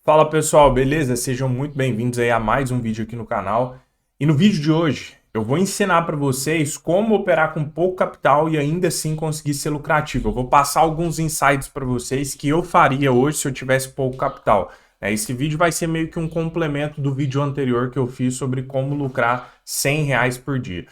Fala pessoal, beleza? Sejam muito bem-vindos aí a mais um vídeo aqui no canal. E no vídeo de hoje eu vou ensinar para vocês como operar com pouco capital e ainda assim conseguir ser lucrativo. Eu vou passar alguns insights para vocês que eu faria hoje se eu tivesse pouco capital. Esse vídeo vai ser meio que um complemento do vídeo anterior que eu fiz sobre como lucrar R$ 100 por dia.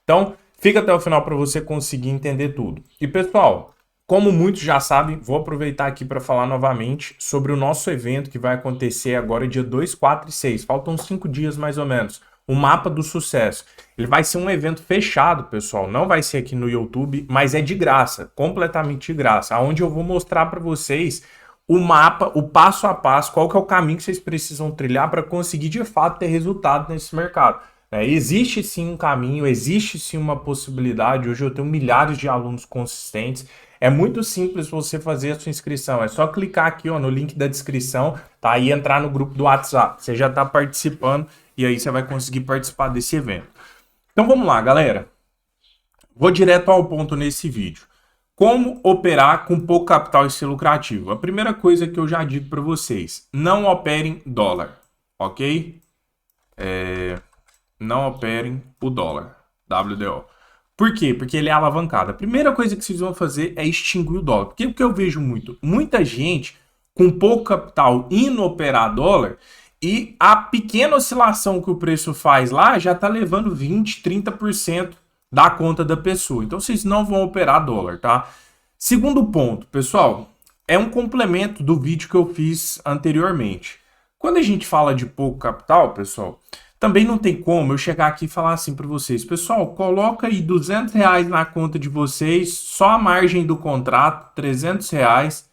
Então, fica até o final para você conseguir entender tudo. E pessoal, como muitos já sabem, vou aproveitar aqui para falar novamente sobre o nosso evento que vai acontecer agora dia 2, 4 e 6. Faltam 5 dias mais ou menos. O Mapa do Sucesso. Ele vai ser um evento fechado, pessoal. Não vai ser aqui no YouTube, mas é de graça, completamente de graça. Onde eu vou mostrar para vocês o mapa, o passo a passo, qual que é o caminho que vocês precisam trilhar para conseguir de fato ter resultado nesse mercado. Existe sim um caminho, existe sim uma possibilidade. Hoje eu tenho milhares de alunos consistentes. É muito simples você fazer a sua inscrição. É só clicar aqui no link da descrição, tá? E entrar no grupo do WhatsApp. Você já está participando e aí você vai conseguir participar desse evento. Então vamos lá, galera. Vou direto ao ponto nesse vídeo. Como operar com pouco capital e ser lucrativo? A primeira coisa que eu já digo para vocês, não operem dólar, ok? Não operem o dólar, WDO. Por quê? Porque ele é alavancado. A primeira coisa que vocês vão fazer é extinguir o dólar. Porque o que eu vejo muita gente com pouco capital indo operar dólar e a pequena oscilação que o preço faz lá já está levando 20, 30% da conta da pessoa. Então vocês não vão operar dólar, tá? Segundo ponto, pessoal, é um complemento do vídeo que eu fiz anteriormente. Quando a gente fala de pouco capital, pessoal, também não tem como eu chegar aqui e falar assim para vocês, pessoal, coloca aí R$ 200 na conta de vocês, só a margem do contrato, R$ 300,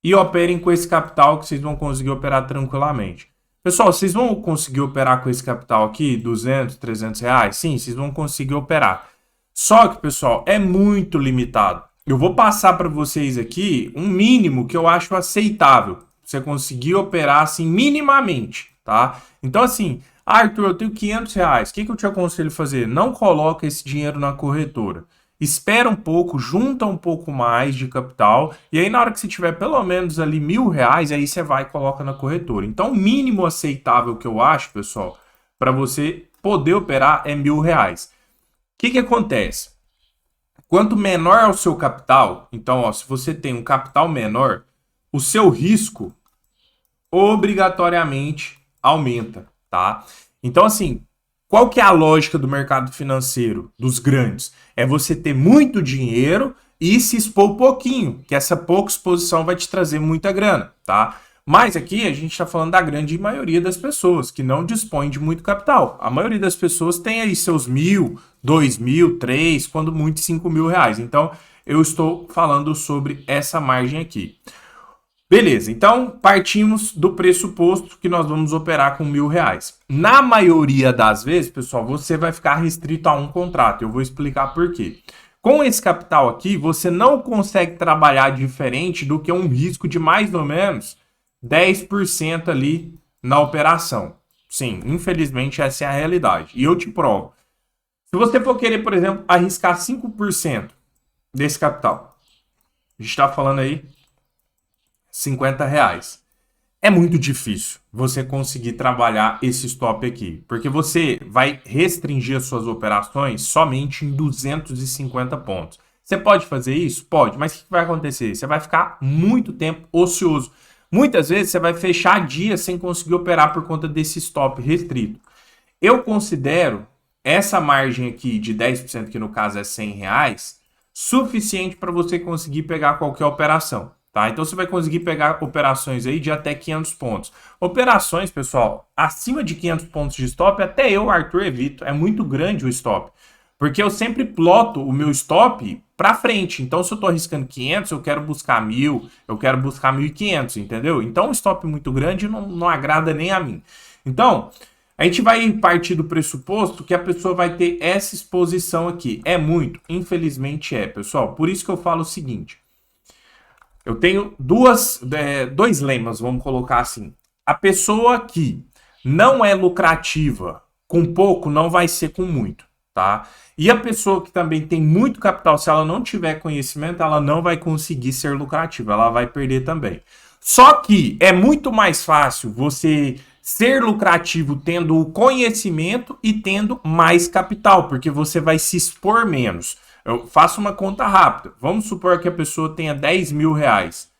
e operem com esse capital que vocês vão conseguir operar tranquilamente. Pessoal, vocês vão conseguir operar com esse capital aqui, R$ 200, R$ 300? Sim, vocês vão conseguir operar. Só que, pessoal, é muito limitado. Eu vou passar para vocês aqui um mínimo que eu acho aceitável. Você conseguir operar assim minimamente, tá? Então, assim, Arthur, eu tenho R$ 500. O que eu te aconselho a fazer? Não coloca esse dinheiro na corretora. Espera um pouco, junta um pouco mais de capital, e aí na hora que você tiver pelo menos ali R$ 1.000, aí você vai e coloca na corretora. Então, o mínimo aceitável que eu acho, pessoal, para você poder operar é R$ 1.000. O que acontece? Quanto menor é o seu capital, então, se você tem um capital menor, o seu risco obrigatoriamente aumenta, tá? Então, assim, qual que é a lógica do mercado financeiro, dos grandes? É você ter muito dinheiro e se expor pouquinho, que essa pouca exposição vai te trazer muita grana, tá? Mas aqui a gente está falando da grande maioria das pessoas que não dispõem de muito capital. A maioria das pessoas tem aí seus 1.000, 2.000, 3, quando muito R$ 5.000. Então, eu estou falando sobre essa margem aqui. Beleza, então partimos do pressuposto que nós vamos operar com R$ 1.000. Na maioria das vezes, pessoal, você vai ficar restrito a um contrato. Eu vou explicar por quê. Com esse capital aqui, você não consegue trabalhar diferente do que um risco de mais ou menos 10% ali na operação. Sim, infelizmente essa é a realidade. E eu te provo. Se você for querer, por exemplo, arriscar 5% desse capital, a gente está falando aí R$ 50. É muito difícil você conseguir trabalhar esse stop aqui, porque você vai restringir as suas operações somente em 250 pontos. Você pode fazer isso? Pode, mas o que vai acontecer? Você vai ficar muito tempo ocioso. Muitas vezes você vai fechar dias sem conseguir operar por conta desse stop restrito. Eu considero essa margem aqui de 10%, que no caso é R$ 100, suficiente para você conseguir pegar qualquer operação. Tá? Então você vai conseguir pegar operações aí de até 500 pontos. Operações, pessoal, acima de 500 pontos de stop, até eu, Arthur, evito. É muito grande o stop. Porque eu sempre ploto o meu stop para frente. Então, se eu estou arriscando 500, eu quero buscar 1.000, eu quero buscar 1.500, entendeu? Então, um stop muito grande não agrada nem a mim. Então, a gente vai partir do pressuposto que a pessoa vai ter essa exposição aqui. É muito? Infelizmente é, pessoal. Por isso que eu falo o seguinte. Eu tenho dois lemas, vamos colocar assim. A pessoa que não é lucrativa com pouco não vai ser com muito, tá? E a pessoa que também tem muito capital, se ela não tiver conhecimento, ela não vai conseguir ser lucrativa, ela vai perder também. Só que é muito mais fácil você ser lucrativo tendo o conhecimento e tendo mais capital, porque você vai se expor menos. Eu faço uma conta rápida. Vamos supor que a pessoa tenha 10 mil reais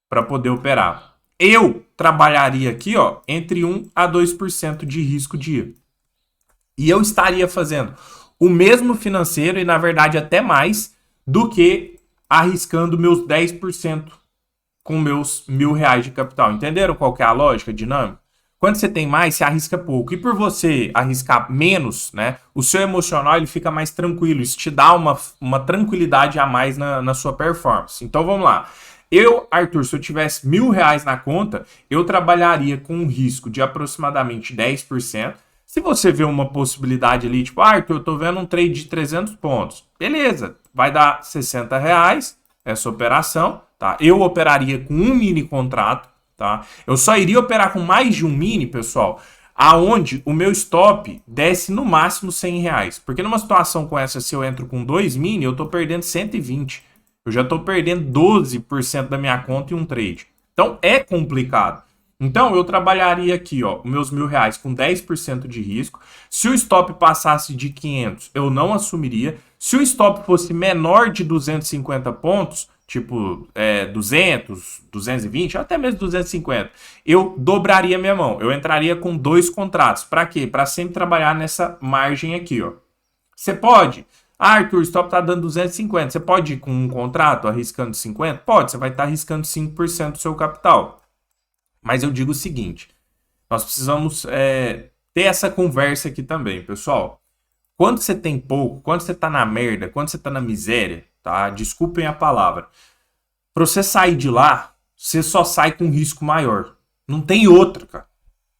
para poder operar. Eu trabalharia aqui, ó, entre 1 a 2% de risco dia. E eu estaria fazendo o mesmo financeiro e, na verdade, até mais do que arriscando meus 10% com meus R$ 1.000 de capital. Entenderam qual que é a lógica, a dinâmica? Quando você tem mais, você arrisca pouco. E por você arriscar menos, né, o seu emocional ele fica mais tranquilo. Isso te dá uma tranquilidade a mais na sua performance. Então vamos lá. Eu, Arthur, se eu tivesse R$ 1.000 na conta, eu trabalharia com um risco de aproximadamente 10%. Se você vê uma possibilidade ali, tipo, Arthur, eu tô vendo um trade de 300 pontos. Beleza, vai dar R$ 60 essa operação, tá? Eu operaria com um mini contrato, tá? Eu só iria operar com mais de um mini, pessoal, aonde o meu stop desce no máximo R$ 100. Porque numa situação com essa, se eu entro com 2 mini, eu tô perdendo 120. Eu já tô perdendo 12% da minha conta em um trade. Então é complicado. Então, eu trabalharia aqui, ó, meus R$ 1.000 com 10% de risco. Se o stop passasse de 500, eu não assumiria. Se o stop fosse menor de 250 pontos, tipo 200, 220, até mesmo 250, eu dobraria minha mão. Eu entraria com 2 contratos. Para quê? Para sempre trabalhar nessa margem aqui, ó. Você pode... Arthur, o stop tá dando 250. Você pode ir com um contrato arriscando 50? Pode, você vai estar arriscando 5% do seu capital. Mas eu digo o seguinte, nós precisamos ter essa conversa aqui também, pessoal. Quando você tem pouco, quando você tá na merda, quando você tá na miséria, tá? Desculpem a palavra. Pra você sair de lá, você só sai com risco maior. Não tem outra, cara.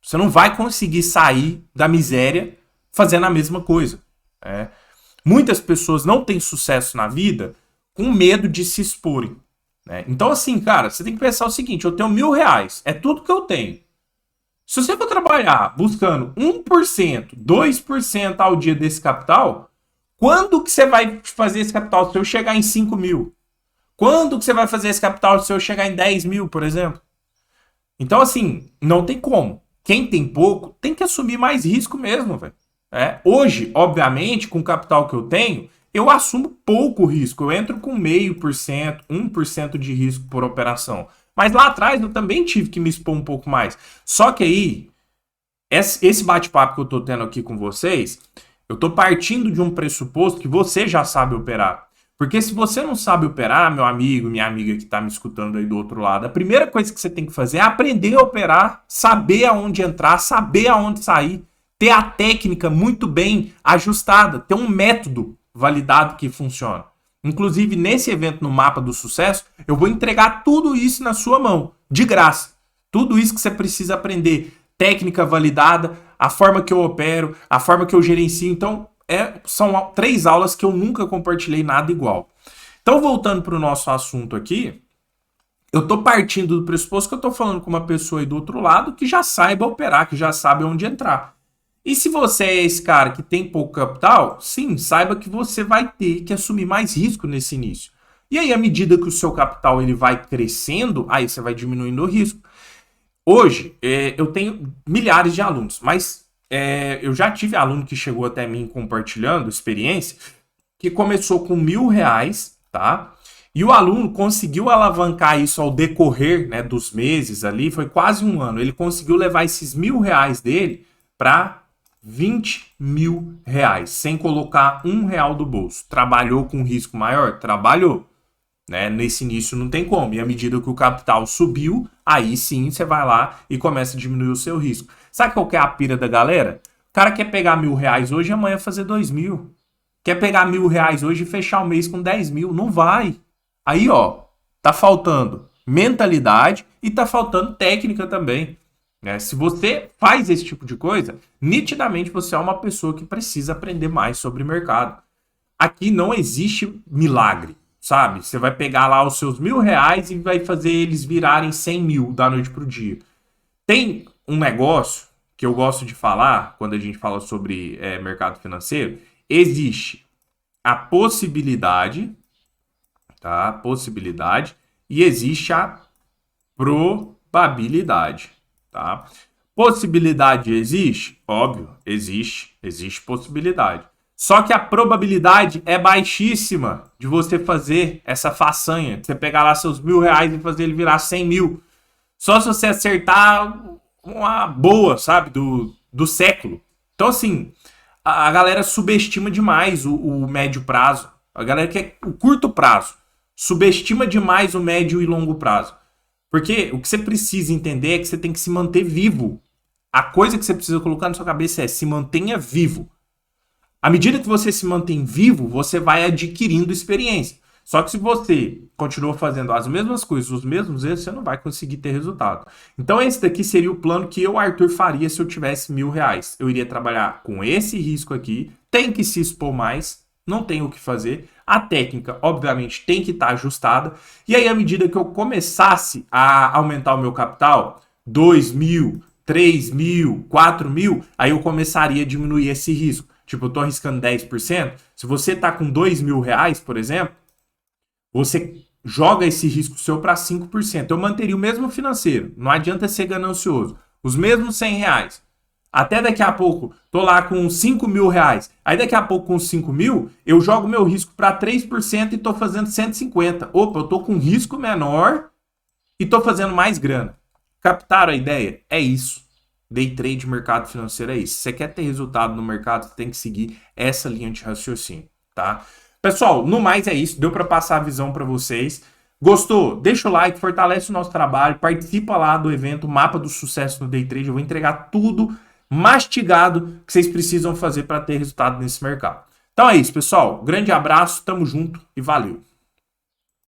Você não vai conseguir sair da miséria fazendo a mesma coisa. Muitas pessoas não têm sucesso na vida com medo de se exporem. Então, assim, cara, você tem que pensar o seguinte, eu tenho R$ 1.000, é tudo que eu tenho. Se você for trabalhar buscando 1%, 2% ao dia desse capital, quando que você vai fazer esse capital se eu chegar em 5 mil? Quando que você vai fazer esse capital se eu chegar em 10 mil, por exemplo? Então, assim, não tem como. Quem tem pouco tem que assumir mais risco mesmo, velho. Hoje, obviamente, com o capital que eu tenho, eu assumo pouco risco. Eu entro com 0,5%, 1% de risco por operação. Mas lá atrás eu também tive que me expor um pouco mais. Só que aí, esse bate-papo que eu tô tendo aqui com vocês, eu tô partindo de um pressuposto que você já sabe operar. Porque se você não sabe operar, meu amigo, minha amiga que tá me escutando aí do outro lado, a primeira coisa que você tem que fazer é aprender a operar, saber aonde entrar, saber aonde sair, ter a técnica muito bem ajustada, ter um método validado que funciona. Inclusive, nesse evento no Mapa do Sucesso, eu vou entregar tudo isso na sua mão, de graça. Tudo isso que você precisa aprender. Técnica validada, a forma que eu opero, a forma que eu gerencio. Então, são 3 aulas que eu nunca compartilhei nada igual. Então, voltando para o nosso assunto aqui, eu estou partindo do pressuposto que eu estou falando com uma pessoa aí do outro lado que já saiba operar, que já sabe onde entrar. E se você é esse cara que tem pouco capital, sim, saiba que você vai ter que assumir mais risco nesse início. E aí, à medida que o seu capital ele vai crescendo, aí você vai diminuindo o risco. Hoje, eu tenho milhares de alunos, mas eu já tive aluno que chegou até mim compartilhando experiência, que começou com R$ 1.000, tá? E o aluno conseguiu alavancar isso ao decorrer, né, dos meses ali, foi quase um ano. Ele conseguiu levar esses R$ 1.000 dele para R$ 20.000, sem colocar R$ 1 do bolso. Trabalhou com risco maior? Trabalhou. Nesse início não tem como. E à medida que o capital subiu, aí sim você vai lá e começa a diminuir o seu risco. Sabe qual que é a pira da galera? O cara quer pegar R$ 1.000 hoje e amanhã fazer 2.000. Quer pegar R$ 1.000 hoje e fechar o mês com 10 mil. Não vai. Aí, ó, tá faltando mentalidade e tá faltando técnica também. Se você faz esse tipo de coisa, nitidamente você é uma pessoa que precisa aprender mais sobre mercado. Aqui não existe milagre, sabe? Você vai pegar lá os seus R$ 1.000 e vai fazer eles virarem 100 mil da noite pro dia. Tem um negócio que eu gosto de falar quando a gente fala sobre mercado financeiro. Existe a possibilidade, tá? Possibilidade, e existe a probabilidade. probabilidade, tá? Possibilidade existe? Óbvio, existe possibilidade. Só que a probabilidade é baixíssima de você fazer essa façanha, de você pegar lá seus R$ 1.000 e fazer ele virar 100 mil. Só se você acertar uma boa, sabe, do século. Então, assim, a galera subestima demais o médio prazo. A galera quer o curto prazo. Subestima demais o médio e longo prazo. Porque o que você precisa entender é que você tem que se manter vivo. A coisa que você precisa colocar na sua cabeça é se mantenha vivo. À medida que você se mantém vivo, você vai adquirindo experiência. Só que se você continua fazendo as mesmas coisas, os mesmos erros, você não vai conseguir ter resultado. Então esse daqui seria o plano que eu, Arthur, faria se eu tivesse R$ 1.000. Eu iria trabalhar com esse risco aqui, tem que se expor mais, não tem o que fazer. A técnica, obviamente, tem que estar ajustada. E aí, à medida que eu começasse a aumentar o meu capital, 2.000, 3.000, 4.000, aí eu começaria a diminuir esse risco. Tipo, eu tô arriscando 10%. Se você tá com R$ 2.000, por exemplo, você joga esse risco seu para 5%. Eu manteria o mesmo financeiro. Não adianta ser ganancioso. Os mesmos R$ 100. Até daqui a pouco, tô lá com R$ 5.000. Aí daqui a pouco, com 5.000, eu jogo meu risco para 3% e tô fazendo 150. Opa, eu tô com risco menor e tô fazendo mais grana. Captaram a ideia? É isso. Day trade, mercado financeiro é isso. Se você quer ter resultado no mercado, você tem que seguir essa linha de raciocínio, tá? Pessoal, no mais é isso. Deu para passar a visão para vocês. Gostou? Deixa o like, fortalece o nosso trabalho, participa lá do evento Mapa do Sucesso no Day Trade. Eu vou entregar tudo mastigado que vocês precisam fazer para ter resultado nesse mercado. Então é isso, pessoal. Grande abraço, tamo junto e valeu!